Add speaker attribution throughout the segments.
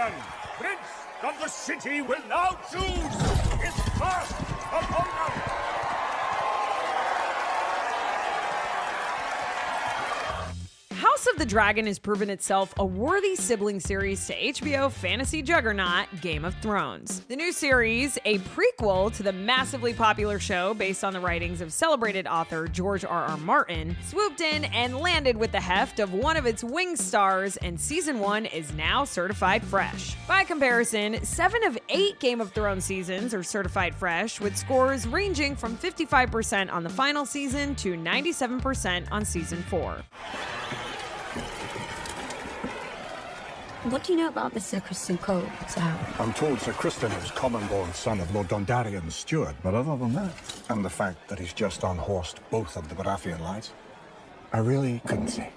Speaker 1: Targaryen, Prince of the city, will now choose his first opponent.
Speaker 2: House of the Dragon has proven itself a worthy sibling series to HBO fantasy juggernaut Game of Thrones. The new series, a prequel to the massively popular show based on the writings of celebrated author George R.R. Martin, swooped in and landed with the heft of one of its wing stars, and season 1 is now certified fresh. By comparison, 7 of 8 Game of Thrones seasons are certified fresh, with scores ranging from 55% on the final season to 97% on season 4.
Speaker 3: What do you know about the Sir Criston Cole, Sir?
Speaker 4: I'm told Sir Criston is common-born son of Lord Dondarrion's steward, but other than that, and the fact that he's just unhorsed both of the Baratheon lads, I really couldn't say.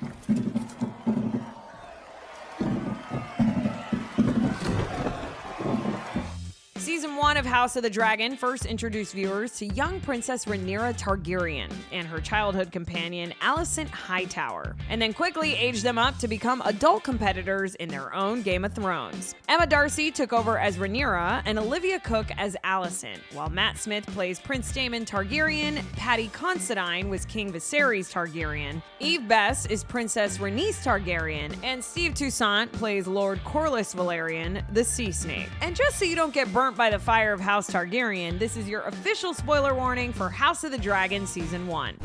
Speaker 2: Season 1 of House of the Dragon first introduced viewers to young Princess Rhaenyra Targaryen and her childhood companion Alicent Hightower, and then quickly aged them up to become adult competitors in their own Game of Thrones. Emma Darcy took over as Rhaenyra and Olivia Cooke as Alicent, while Matt Smith plays Prince Daemon Targaryen, Paddy Considine was King Viserys Targaryen, Eve Best is Princess Rhaenys Targaryen, and Steve Toussaint plays Lord Corlys Velaryon, the Sea Snake. And just so you don't get burnt by the fire of House Targaryen, this is your official spoiler warning for House of the Dragon Season 1.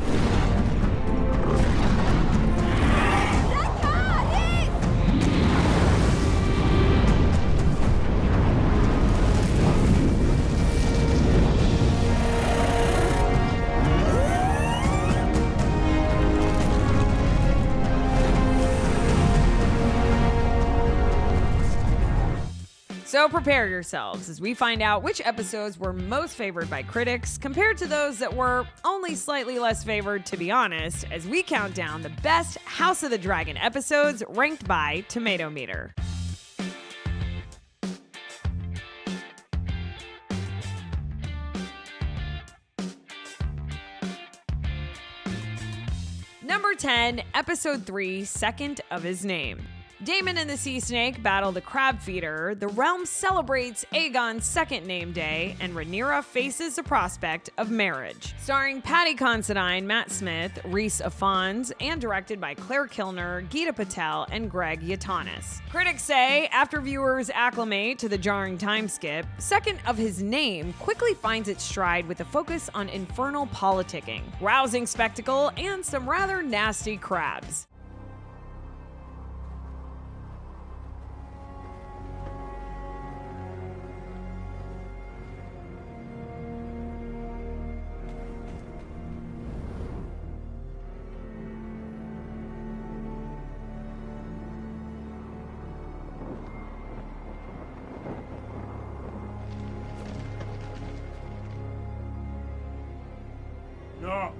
Speaker 2: So prepare yourselves as we find out which episodes were most favored by critics compared to those that were only slightly less favored, to be honest, as we count down the best House of the Dragon episodes ranked by Tomato Meter. Number 10, Episode 3, Second of His Name. Daemon and the Sea Snake battle the Crab Feeder, the realm celebrates Aegon's second name day, and Rhaenyra faces the prospect of marriage. Starring Paddy Considine, Matt Smith, Rhys Ifans, and directed by Claire Kilner, Gita Patel, and Greg Yaitanes. Critics say, after viewers acclimate to the jarring time skip, Second of His Name quickly finds its stride with a focus on infernal politicking, rousing spectacle, and some rather nasty crabs.
Speaker 1: Knock.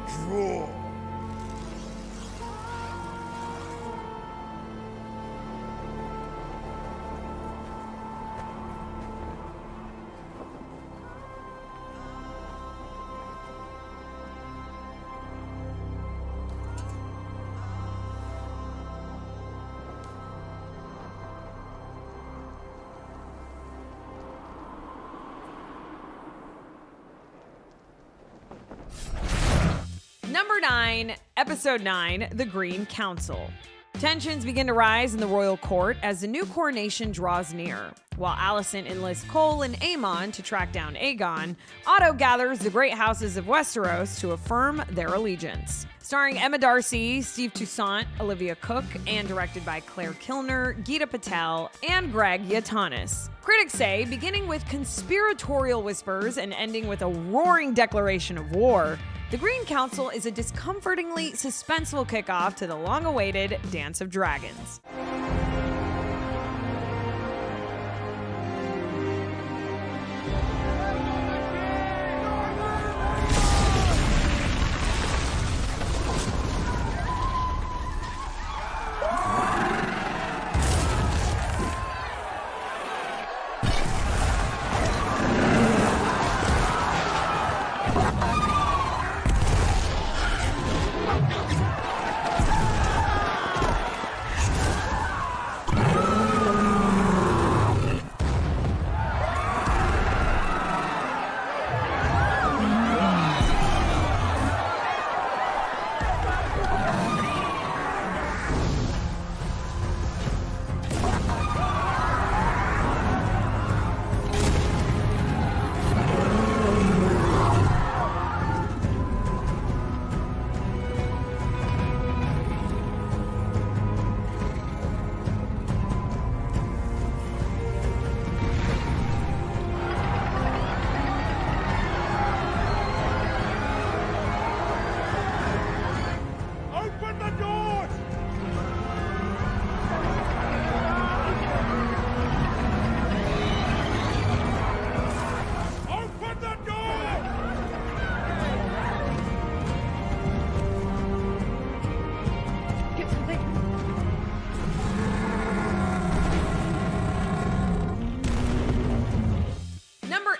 Speaker 1: Draw.
Speaker 2: Number 9, Episode 9, The Green Council. Tensions begin to rise in the royal court as the new coronation draws near. While Alicent enlists Cole and Aemon to track down Aegon, Otto gathers the great houses of Westeros to affirm their allegiance. Starring Emma Darcy, Steve Toussaint, Olivia Cooke, and directed by Claire Kilner, Gita Patel, and Greg Yaitanes. Critics say, beginning with conspiratorial whispers and ending with a roaring declaration of war, The Green Council is a discomfortingly suspenseful kickoff to the long-awaited Dance of Dragons.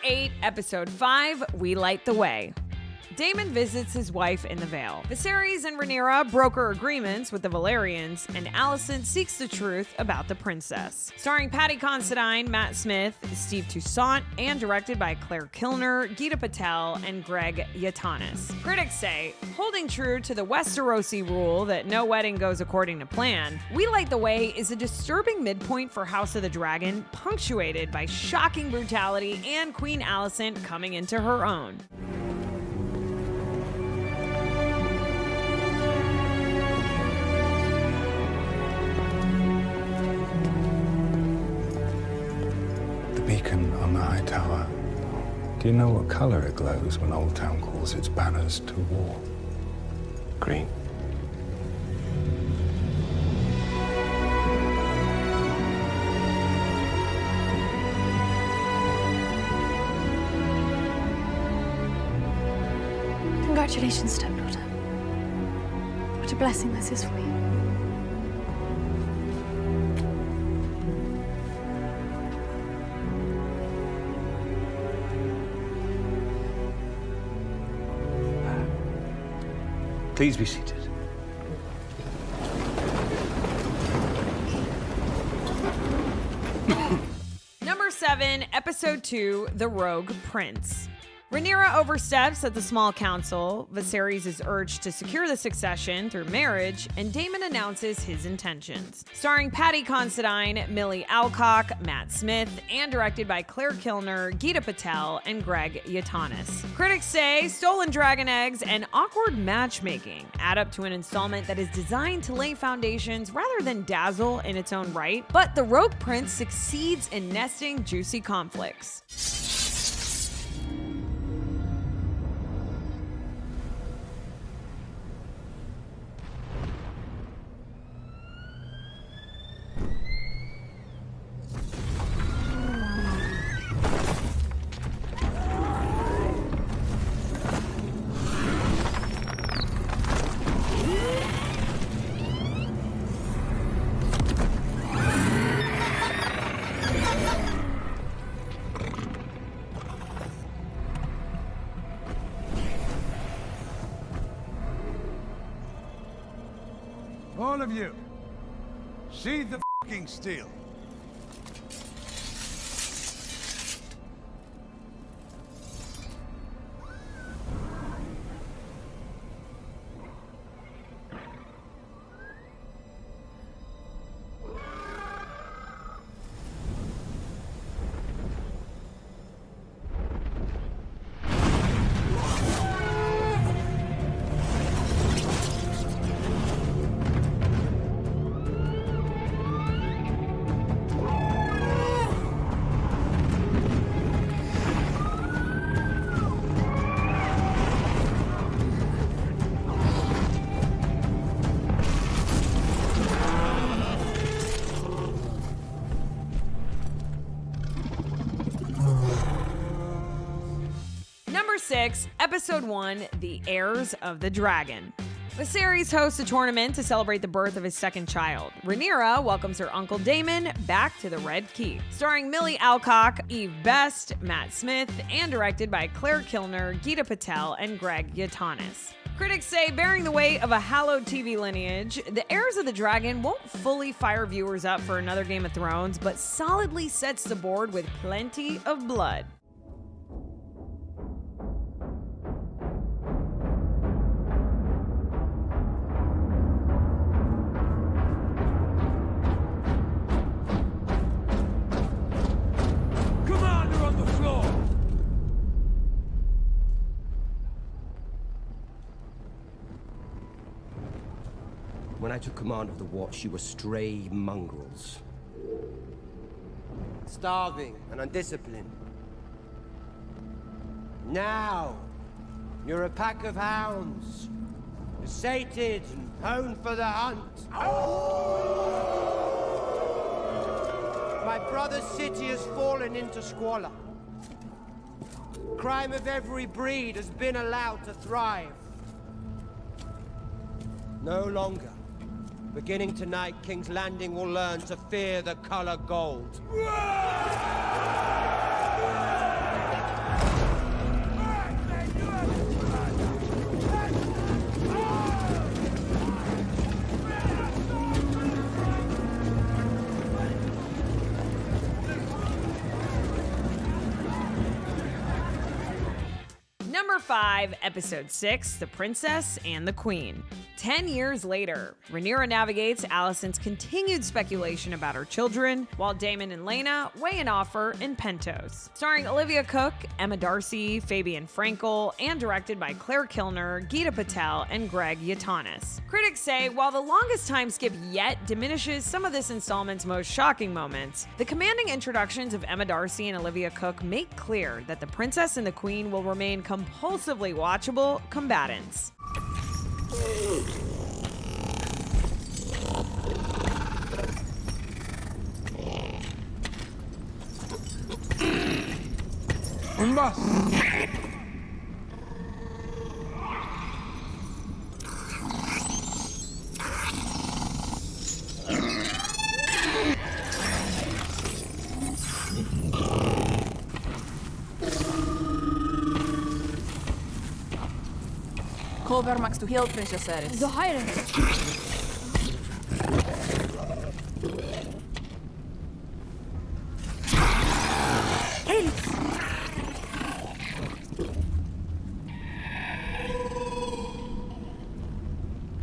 Speaker 2: 8, Episode 5, We Light the Way. Daemon visits his wife in the Vale. Viserys and Rhaenyra broker agreements with the Valyrians, and Alicent seeks the truth about the princess. Starring Paddy Considine, Matt Smith, Steve Toussaint, and directed by Claire Kilner, Geeta Patel, and Greg Yatanis. Critics say, holding true to the Westerosi rule that no wedding goes according to plan, We Light the Way is a disturbing midpoint for House of the Dragon, punctuated by shocking brutality and Queen Alicent coming into her own.
Speaker 4: Beacon on the high tower. Do you know what color it glows when Old Town calls its banners to war?
Speaker 5: Green.
Speaker 6: Congratulations, stepdaughter. What a blessing this is for you.
Speaker 5: Please be seated.
Speaker 2: Number 7, Episode 2, The Rogue Prince. Rhaenyra oversteps at the small council, Viserys is urged to secure the succession through marriage, and Daemon announces his intentions. Starring Paddy Considine, Millie Alcock, Matt Smith, and directed by Claire Kilner, Geeta Patel, and Greg Yatanis. Critics say stolen dragon eggs and awkward matchmaking add up to an installment that is designed to lay foundations rather than dazzle in its own right, but the Rogue Prince succeeds in nesting juicy conflicts.
Speaker 7: All of you, sheathe the f***ing steel.
Speaker 2: Number 6, Episode 1, The Heirs of the Dragon. Viserys hosts a tournament to celebrate the birth of his second child. Rhaenyra welcomes her uncle Daemon back to the Red Keep. Starring Millie Alcock, Eve Best, Matt Smith, and directed by Claire Kilner, Geeta Patel, and Greg Yatanis. Critics say, bearing the weight of a hallowed TV lineage, The Heirs of the Dragon won't fully fire viewers up for another Game of Thrones, but solidly sets the board with plenty of blood.
Speaker 7: Commander on the floor!
Speaker 8: When I took command of the watch, you were stray mongrels. Starving and undisciplined. Now, you're a pack of hounds. Sated and honed for the hunt. My brother's city has fallen into squalor. Crime of every breed has been allowed to thrive. No longer. Beginning tonight, King's Landing will learn to fear the color gold.
Speaker 2: Number 5, Episode 6, The Princess and the Queen. 10 years later, Rhaenyra navigates Alicent's continued speculation about her children, while Daemon and Laena weigh an offer in Pentos. Starring Olivia Cook, Emma Darcy, Fabian Frankel, and directed by Claire Kilner, Geeta Patel, and Greg Yaitanes. Critics say while the longest time skip yet diminishes some of this installment's most shocking moments, the commanding introductions of Emma Darcy and Olivia Cook make clear that the Princess and the Queen will remain compulsively watchable combatants.
Speaker 7: We must.
Speaker 9: Call Vermax to heal Princess Aerys.
Speaker 6: The Heirs.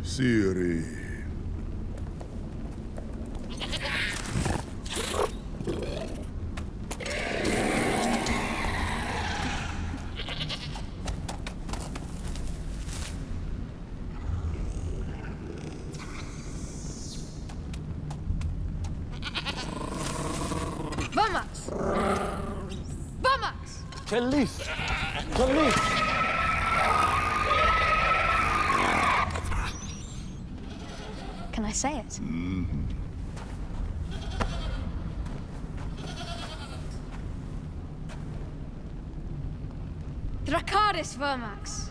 Speaker 7: Siri.
Speaker 6: Vermax! Vermax!
Speaker 5: Police! Police!
Speaker 6: Can I say it? Dracarys Vermax.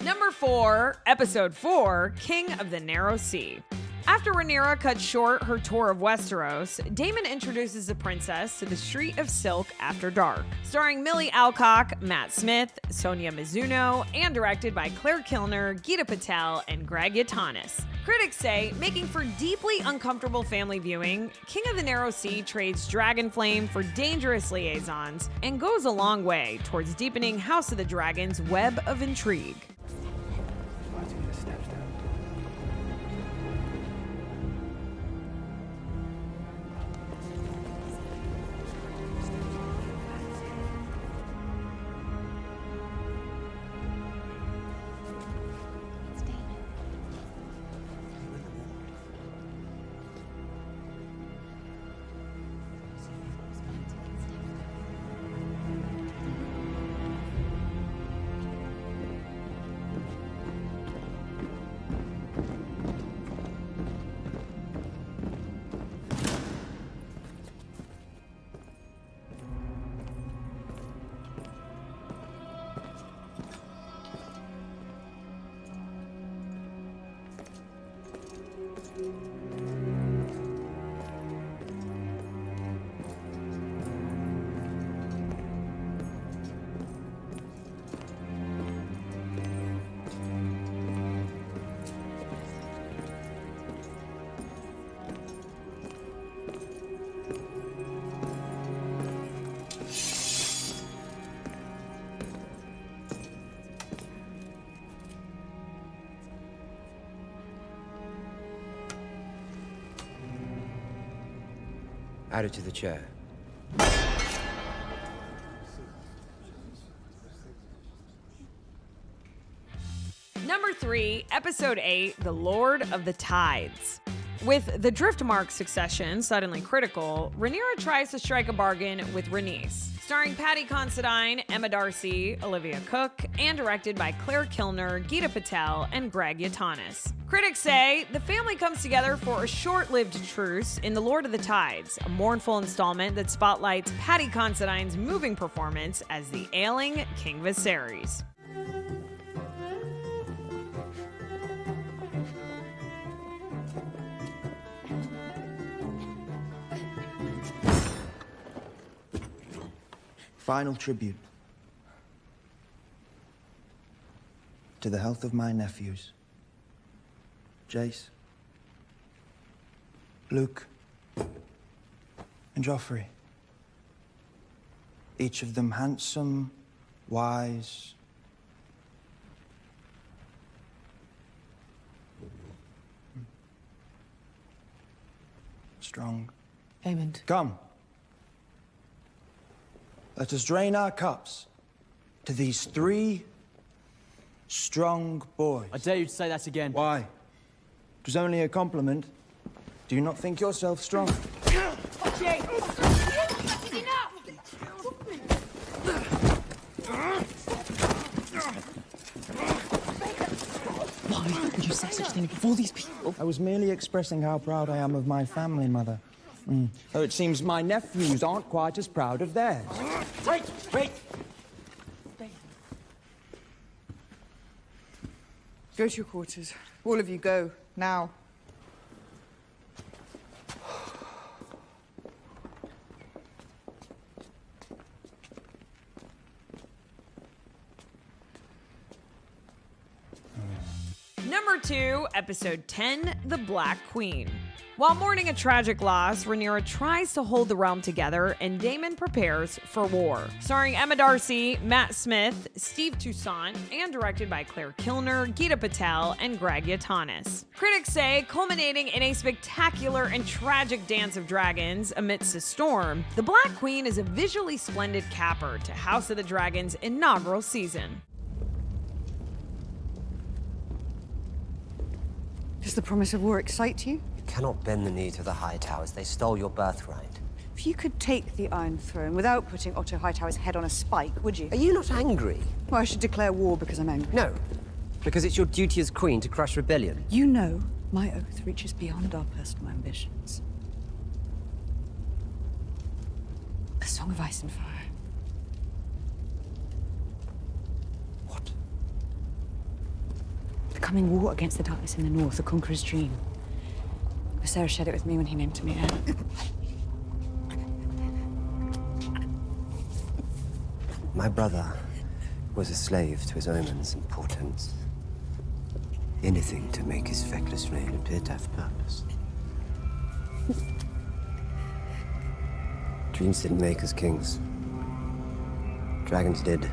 Speaker 2: Number 4, Episode 4, King of the Narrow Sea. After Rhaenyra cuts short her tour of Westeros, Daemon introduces the princess to the Street of Silk after dark. Starring Millie Alcock, Matt Smith, Sonia Mizuno, and directed by Claire Kilner, Geeta Patel, and Greg Yaitanes. Critics say, making for deeply uncomfortable family viewing, King of the Narrow Sea trades Dragonflame for dangerous liaisons and goes a long way towards deepening House of the Dragon's web of intrigue.
Speaker 8: Add it to the chair.
Speaker 2: Number 3, Episode 8, The Lord of the Tides. With the Driftmark succession suddenly critical, Rhaenyra tries to strike a bargain with Rhaenys. Starring Paddy Considine, Emma Darcy, Olivia Cook, and directed by Claire Kilner, Geeta Patel, and Greg Yaitanes. Critics say the family comes together for a short-lived truce in The Lord of the Tides, a mournful installment that spotlights Paddy Considine's moving performance as the ailing King Viserys.
Speaker 10: Final tribute to the health of my nephews, Jace, Luke, and Joffrey. Each of them handsome, wise, strong.
Speaker 9: Aemond.
Speaker 10: Come. Let us drain our cups to these 3 strong boys.
Speaker 5: I dare you to say that again.
Speaker 10: Why? It was only a compliment. Do you not think yourself strong?
Speaker 9: Why would you say such a thing before these people?
Speaker 10: I was merely expressing how proud I am of my family, Mother. Though it seems my nephews aren't quite as proud of theirs.
Speaker 5: Wait!
Speaker 9: Go to your quarters. All of you go, now.
Speaker 2: Number 2, Episode 10, The Black Queen. While mourning a tragic loss, Rhaenyra tries to hold the realm together, and Daemon prepares for war. Starring Emma Darcy, Matt Smith, Steve Toussaint, and directed by Claire Kilner, Geeta Patel, and Greg Yatanis. Critics say, culminating in a spectacular and tragic dance of dragons amidst a storm, The Black Queen is a visually splendid capper to House of the Dragon's inaugural season.
Speaker 9: Does the promise of war excite you?
Speaker 8: You cannot bend the knee to the High Towers. They stole your birthright.
Speaker 9: If you could take the Iron Throne without putting Otto Hightower's head on a spike, would you?
Speaker 8: Are you not angry?
Speaker 9: Well, I should declare war because I'm angry.
Speaker 8: No, because it's your duty as queen to crush rebellion.
Speaker 9: You know my oath reaches beyond our personal ambitions. A song of ice and fire.
Speaker 8: What?
Speaker 9: The coming war against the darkness in the north, the Conqueror's dream. Westeros shared it with me when he named me heir.
Speaker 8: My brother was a slave to his omens and portents. Anything to make his feckless reign appear to have purpose. Dreams didn't make us kings. Dragons did.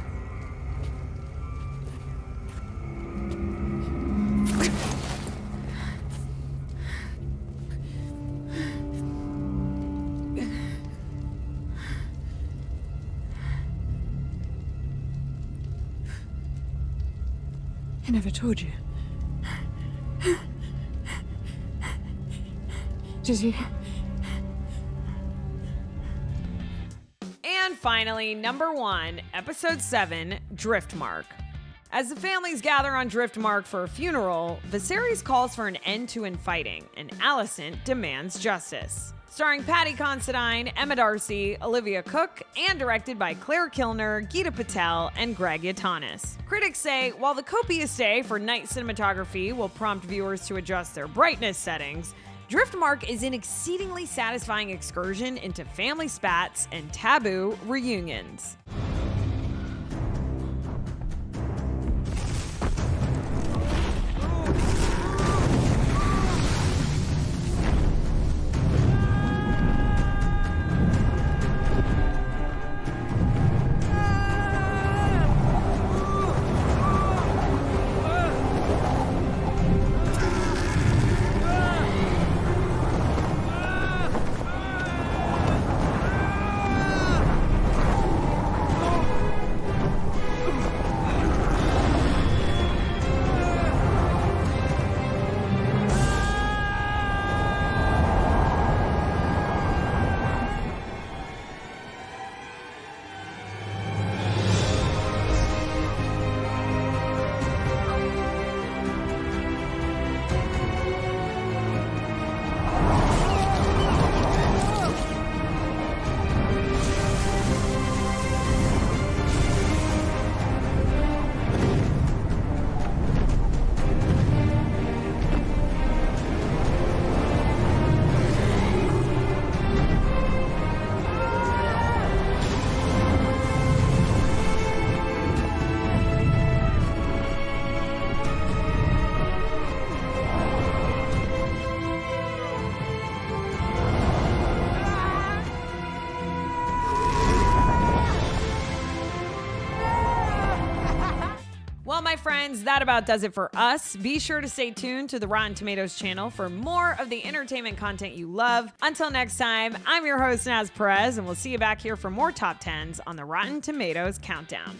Speaker 9: I never told you. Did he?
Speaker 2: And finally, number 1, Episode 7, Driftmark. As the families gather on Driftmark for a funeral, Viserys calls for an end to infighting, and Alicent demands justice. Starring Paddy Considine, Emma Darcy, Olivia Cook, and directed by Claire Kilner, Geeta Patel, and Greg Yatanis. Critics say, while the copious day for night cinematography will prompt viewers to adjust their brightness settings, Driftmark is an exceedingly satisfying excursion into family spats and taboo reunions. Well, my friends, that about does it for us. Be sure to stay tuned to the Rotten Tomatoes channel for more of the entertainment content you love. Until next time, I'm your host, Naz Perez, and we'll see you back here for more top 10s on the Rotten Tomatoes Countdown.